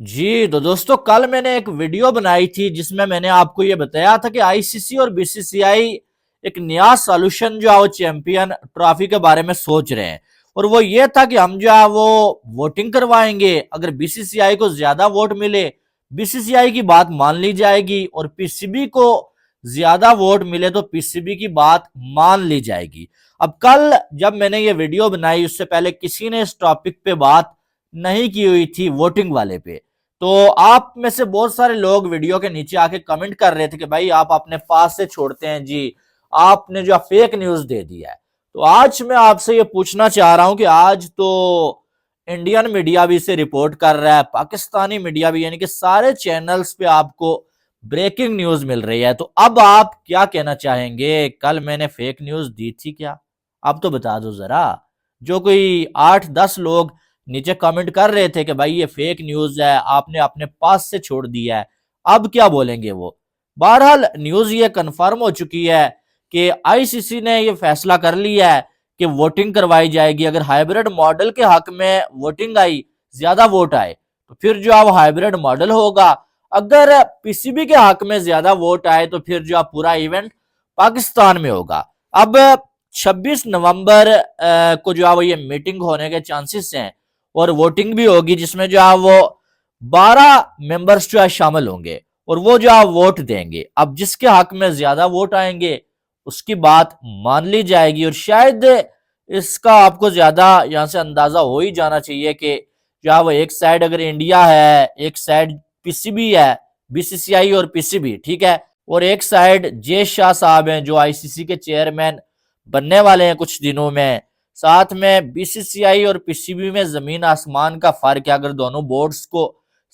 जी, तो दोस्तों कल मैंने एक वीडियो बनाई थी जिसमें मैंने आपको ये बताया था कि आईसीसी और बीसीसीआई एक नया सॉल्यूशन जो है वो चैंपियन ट्रॉफी के बारे में सोच रहे हैं। और वो ये था कि हम जो है वो वोटिंग करवाएंगे, अगर बीसीसीआई को ज्यादा वोट मिले बीसीसीआई की बात मान ली जाएगी और पीसीबी को ज्यादा वोट मिले तो पीसीबी की बात मान ली जाएगी। अब कल जब मैंने ये वीडियो बनाई उससे पहले किसी ने इस टॉपिक पे बात नहीं की हुई थी वोटिंग वाले पे। तो आप में से बहुत सारे लोग वीडियो के नीचे आके कमेंट कर रहे थे कि भाई आप अपने पास से छोड़ते हैं जी, आपने जो फेक न्यूज दे दिया है। तो आज मैं आपसे ये पूछना चाह रहा हूं कि आज तो इंडियन मीडिया भी इसे रिपोर्ट कर रहा है, पाकिस्तानी मीडिया भी, यानी कि सारे चैनल्स पे आपको ब्रेकिंग न्यूज मिल रही है। तो अब आप क्या कहना चाहेंगे, कल मैंने फेक न्यूज दी थी क्या? आप तो बता दो जरा। जो कोई 8-10 लोग नीचे कमेंट कर रहे थे कि भाई ये फेक न्यूज है, आपने अपने पास से छोड़ दिया है, अब क्या बोलेंगे वो? बहरहाल न्यूज ये कंफर्म हो चुकी है कि आईसीसी ने ये फैसला कर लिया है कि वोटिंग करवाई जाएगी। अगर हाइब्रिड मॉडल के हक में वोटिंग आई, ज्यादा वोट आए, तो फिर जो है वो हाइब्रिड मॉडल होगा। अगर पीसीबी के हक में ज्यादा वोट आए तो फिर जो है पूरा इवेंट पाकिस्तान में होगा। अब 26 नवंबर को जो है वो ये मीटिंग होने के चांसेस हैं और वोटिंग भी होगी जिसमें जो है वो 12 मेंबर्स जो है शामिल होंगे और वो जो है वोट देंगे। अब जिसके हक में ज्यादा वोट आएंगे उसकी बात मान ली जाएगी। और शायद इसका आपको ज्यादा यहां से अंदाजा हो ही जाना चाहिए कि जो है वो एक साइड अगर इंडिया है, एक साइड पीसीबी है, बीसीसीआई और पीसीबी, ठीक है, और एक साइड जे शाह साहब हैं जो आईसीसी के चेयरमैन बनने वाले हैं कुछ दिनों में। साथ में बीसीसीआई और पीसीबी में जमीन आसमान का फर्क है। अगर दोनों बोर्ड्स को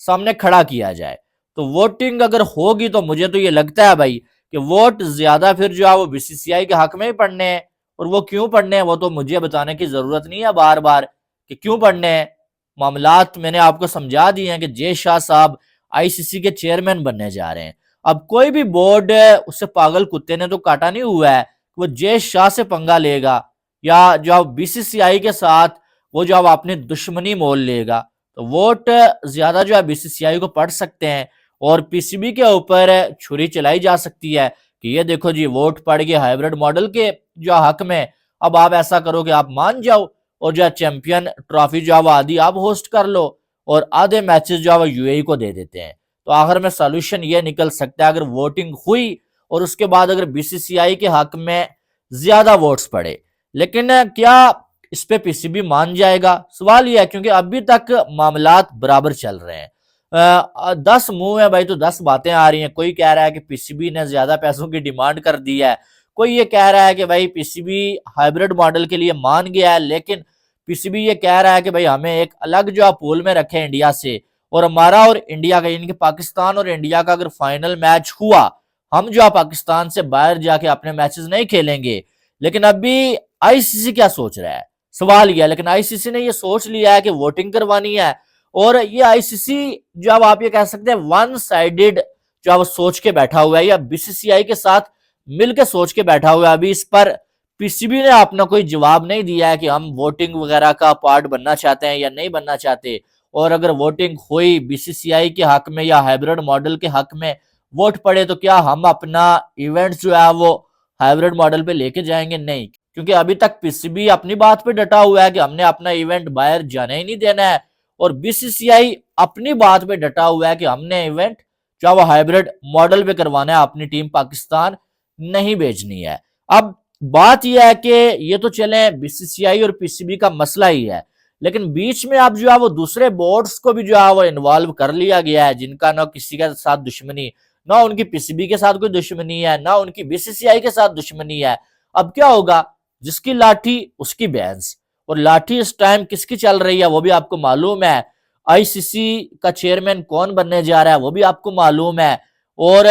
सामने खड़ा किया जाए तो वोटिंग अगर होगी तो मुझे तो ये लगता है भाई कि वोट ज्यादा फिर जो है वो बीसीसीआई के हक में ही पड़ने हैं। और वो क्यों पड़ने हैं वो तो मुझे बताने की जरूरत नहीं है बार बार कि क्यों पड़ने हैं। मामलात मैंने आपको समझा दिए हैं कि जे शाह साहब आईसीसी के चेयरमैन बनने जा रहे हैं। अब कोई भी बोर्ड उससे पागल कुत्ते ने तो काटा नहीं हुआ है, वो जे शाह से पंगा लेगा या जो बीसीसीआई के साथ वो जो अपनी दुश्मनी मोल लेगा। तो वोट ज्यादा जो है बीसीसीआई को पड़ सकते हैं और पीसीबी के ऊपर छुरी चलाई जा सकती है कि ये देखो जी वोट पड़ गए हाइब्रिड मॉडल के जो हक में, अब आप ऐसा करो कि आप मान जाओ और जो चैंपियन ट्रॉफी जो है वो आधी आप होस्ट कर लो और आधे मैचेस जो है वो यूएई को दे देते हैं। तो आखिर में सोल्यूशन ये निकल सकता है अगर वोटिंग हुई और उसके बाद अगर बीसीसीआई के हक में ज्यादा वोट्स पड़े। लेकिन क्या इस पे पीसीबी मान जाएगा? सवाल यह है क्योंकि अभी तक मामलात बराबर चल रहे हैं। 10 मुंह है भाई तो 10 बातें आ रही हैं। कोई कह रहा है कि पीसीबी ने ज्यादा पैसों की डिमांड कर दी है, कोई ये कह रहा है कि भाई पीसीबी हाइब्रिड मॉडल के लिए मान गया है, लेकिन पीसीबी ये कह रहा है कि भाई हमें एक अलग जो पूल में रखे इंडिया से, और हमारा और इंडिया का यानी कि पाकिस्तान और इंडिया का अगर फाइनल मैच हुआ, हम जो पाकिस्तान से बाहर जाके अपने मैचेस नहीं खेलेंगे। लेकिन अभी आईसीसी क्या सोच रहा है, सवाल यह है। लेकिन आईसीसी ने ये सोच लिया है कि वोटिंग करवानी है और ये आईसीसी जो अब आप ये कह सकते हैं वन साइडेड जो अब सोच के बैठा हुआ है या बीसीसीआई के साथ मिलकर सोच के बैठा हुआ है। अभी इस पर पीसीबी ने अपना कोई जवाब नहीं दिया है कि हम वोटिंग वगैरह का पार्ट बनना चाहते हैं या नहीं बनना चाहते। और अगर वोटिंग हुई बीसीसीआई के हक में या हाइब्रिड मॉडल के हक में वोट पड़े तो क्या हम अपना इवेंट जो है वो हाइब्रिड मॉडल पे लेके जाएंगे? नहीं, क्योंकि अभी तक पीसीबी अपनी बात पे डटा हुआ है कि हमने अपना इवेंट बाहर जाने ही नहीं देना है और बीसीसीआई अपनी बात पे डटा हुआ है कि हमने इवेंट जो वो हाइब्रिड मॉडल पे करवाना है, अपनी टीम पाकिस्तान नहीं भेजनी है। अब बात यह है कि ये तो चले बीसीसीआई और पीसीबी का मसला ही है, लेकिन बीच में अब जो है वो दूसरे बोर्ड्स को भी जो है वो इन्वॉल्व कर लिया गया है जिनका ना किसी के साथ दुश्मनी, ना उनकी पीसीबी के साथ कोई दुश्मनी है, ना उनकी बीसीसीआई के साथ दुश्मनी है। अब क्या होगा, जिसकी लाठी उसकी भैंस। और लाठी इस टाइम किसकी चल रही है वो भी आपको मालूम है। आईसीसी का चेयरमैन कौन बनने जा रहा है वो भी आपको मालूम है। और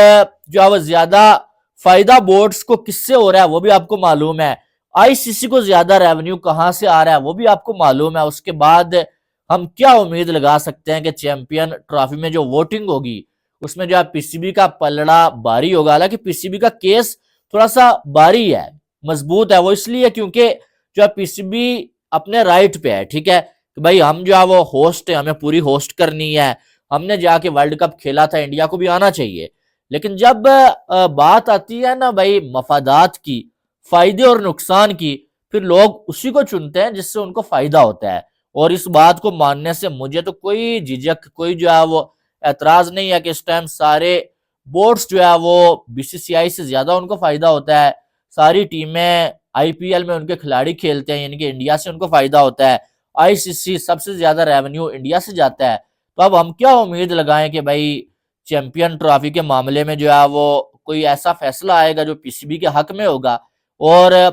जो है वो ज्यादा फायदा बोर्ड्स को किससे हो रहा है वो भी आपको मालूम है। आईसीसी को ज्यादा रेवेन्यू कहां से आ रहा है वो भी आपको मालूम है। उसके बाद हम क्या उम्मीद लगा सकते हैं कि चैंपियन ट्रॉफी में जो वोटिंग होगी उसमें जो है पीसीबी का पलड़ा भारी होगा। हालांकि पीसीबी का केस थोड़ा सा भारी है, मजबूत है। वो इसलिए क्योंकि जो है पीसीबी अपने राइट पे है, ठीक है, कि भाई हम जो है वो होस्ट है, हमें पूरी होस्ट करनी है, हमने जाके वर्ल्ड कप खेला था, इंडिया को भी आना चाहिए। लेकिन जब बात आती है ना भाई मफादात की, फायदे और नुकसान की, फिर लोग उसी को चुनते हैं जिससे उनको फायदा होता है। और इस बात को मानने से मुझे तो कोई झिझक, कोई जो है वो एतराज नहीं है कि इस टाइम सारे बोर्ड्स जो है वो बीसीसीआई से ज्यादा उनको फायदा होता है। सारी टीमें आईपीएल में उनके खिलाड़ी खेलते हैं, यानी कि इंडिया से उनको फायदा होता है। आईसीसी सबसे ज्यादा रेवेन्यू इंडिया से जाता है। तो अब हम क्या उम्मीद लगाएं कि भाई चैंपियन ट्रॉफी के मामले में जो है वो कोई ऐसा फैसला आएगा जो पीसीबी के हक में होगा, और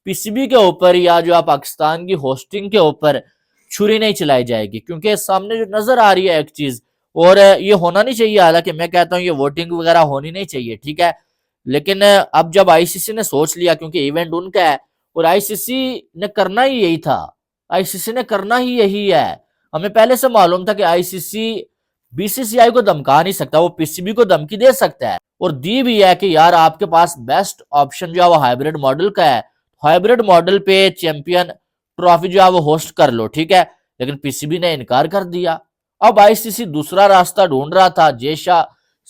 पीसीबी के ऊपर या जो है पाकिस्तान की होस्टिंग के ऊपर छुरी नहीं चलाई जाएगी। क्योंकि सामने जो नजर आ रही है एक चीज, और ये होना नहीं चाहिए, हालांकि मैं कहता हूँ ये वोटिंग वगैरह होनी नहीं चाहिए, ठीक है। लेकिन अब जब आईसीसी ने सोच लिया, क्योंकि इवेंट उनका है और आईसीसी ने करना ही यही था, आईसीसी ने करना ही यही है। हमें पहले से मालूम था कि आईसीसी बीसीसीआई को धमका नहीं सकता, वो पीसीबी को धमकी दे सकता है, और दी भी है कि यार आपके पास बेस्ट ऑप्शन जो है वो हाइब्रिड मॉडल का है, हाइब्रिड मॉडल पे चैंपियन ट्रॉफी जो है वो होस्ट कर लो, ठीक है। लेकिन पीसीबी ने इनकार कर दिया। अब आईसीसी दूसरा रास्ता ढूंढ रहा था, जय शाह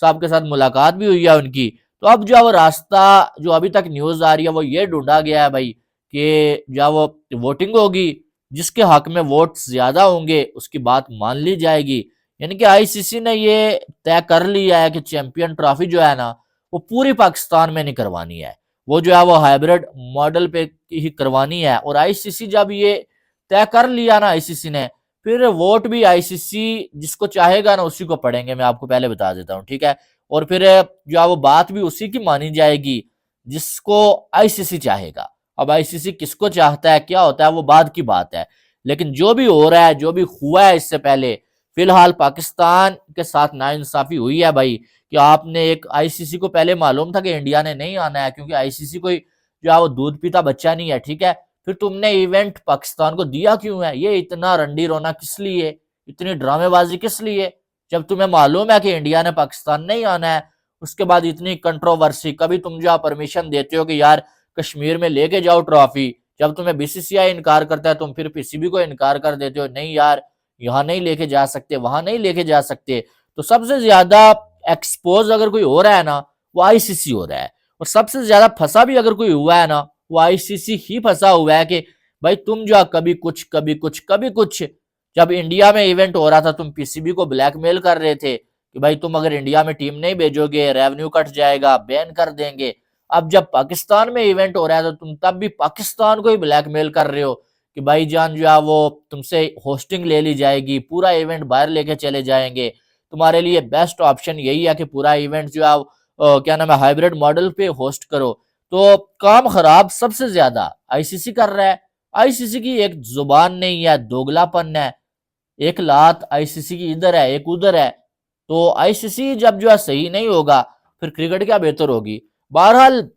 साहब के साथ मुलाकात भी हुई है उनकी। तो अब जो है वो रास्ता, जो अभी तक न्यूज आ रही है वो ये ढूंढा गया है भाई कि जो है वो वोटिंग होगी, जिसके हक में वोट ज्यादा होंगे उसकी बात मान ली जाएगी। यानी कि आईसीसी ने ये तय कर लिया है कि चैंपियन ट्रॉफी जो है ना वो पूरी पाकिस्तान में नहीं करवानी है, वो जो है वो हाइब्रिड मॉडल पे ही करवानी है। और आईसीसी जब ये तय कर लिया ना आईसीसी ने, फिर वोट भी आईसीसी जिसको चाहेगा ना उसी को पड़ेंगे, मैं आपको पहले बता देता हूँ, ठीक है। और फिर जो है वो बात भी उसी की मानी जाएगी जिसको आईसीसी चाहेगा। अब आईसीसी किसको चाहता है, क्या होता है, वो बाद की बात है। लेकिन जो भी हो रहा है, जो भी हुआ है इससे पहले, फिलहाल पाकिस्तान के साथ नाइंसाफी हुई है भाई। कि आपने एक आईसीसी को पहले मालूम था कि इंडिया ने नहीं आना है, क्योंकि आईसीसी कोई जो है वो दूध पीता बच्चा नहीं है, ठीक है। फिर तुमने इवेंट पाकिस्तान को दिया क्यों है, ये इतना रंडी रोना किस लिए, इतनी ड्रामेबाजी किस लिए, जब तुम्हें मालूम है कि इंडिया ने पाकिस्तान नहीं आना है। उसके बाद इतनी कंट्रोवर्सी, कभी तुम जो परमिशन देते हो कि यार कश्मीर में लेके जाओ ट्रॉफी, जब तुम्हें बीसीसीआई इनकार करता है तुम फिर पीसीबी को इनकार कर देते हो, नहीं यार यहाँ नहीं लेके जा सकते, वहां नहीं लेके जा सकते। तो सबसे ज्यादा एक्सपोज अगर कोई हो रहा है ना वो आईसीसी हो रहा है, और सबसे ज्यादा फंसा भी अगर कोई हुआ है ना वो आईसीसी ही फंसा हुआ है कि भाई तुम जो कभी कुछ कभी कुछ कभी कुछ। जब इंडिया में इवेंट हो रहा था तुम पीसीबी को ब्लैकमेल कर रहे थे कि भाई तुम अगर इंडिया में टीम नहीं भेजोगे रेवेन्यू कट जाएगा, बैन कर देंगे। अब जब पाकिस्तान में इवेंट हो रहा है तो तुम तब भी पाकिस्तान को ही ब्लैकमेल कर रहे हो कि भाईजान जो है वो तुमसे होस्टिंग ले ली जाएगी, पूरा इवेंट बाहर लेके चले जाएंगे, तुम्हारे लिए बेस्ट ऑप्शन यही है कि पूरा इवेंट जो है क्या नाम है हाइब्रिड मॉडल पे होस्ट करो। तो काम खराब सबसे ज्यादा आईसीसी कर रहा है। आईसीसी की एक जुबान नहीं है, दोगलापन है, एक लात आईसीसी की इधर है एक उधर है। तो आईसीसी जब जो है सही नहीं होगा फिर क्रिकेट क्या बेहतर होगी। बहरहाल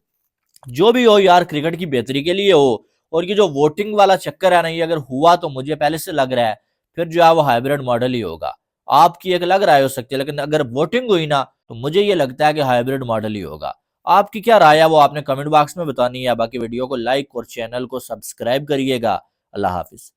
जो भी हो यार क्रिकेट की बेहतरी के लिए हो। और ये जो वोटिंग वाला चक्कर है ना ये अगर हुआ तो मुझे पहले से लग रहा है फिर जो है वो हाइब्रिड मॉडल ही होगा। आपकी एक अलग राय हो सकती है, लेकिन अगर वोटिंग हुई ना तो मुझे ये लगता है कि हाइब्रिड मॉडल ही होगा। आपकी क्या राय है वो आपने कमेंट बॉक्स में बतानी है। बाकी वीडियो को लाइक और चैनल को सब्सक्राइब करिएगा। अल्लाह हाफिज।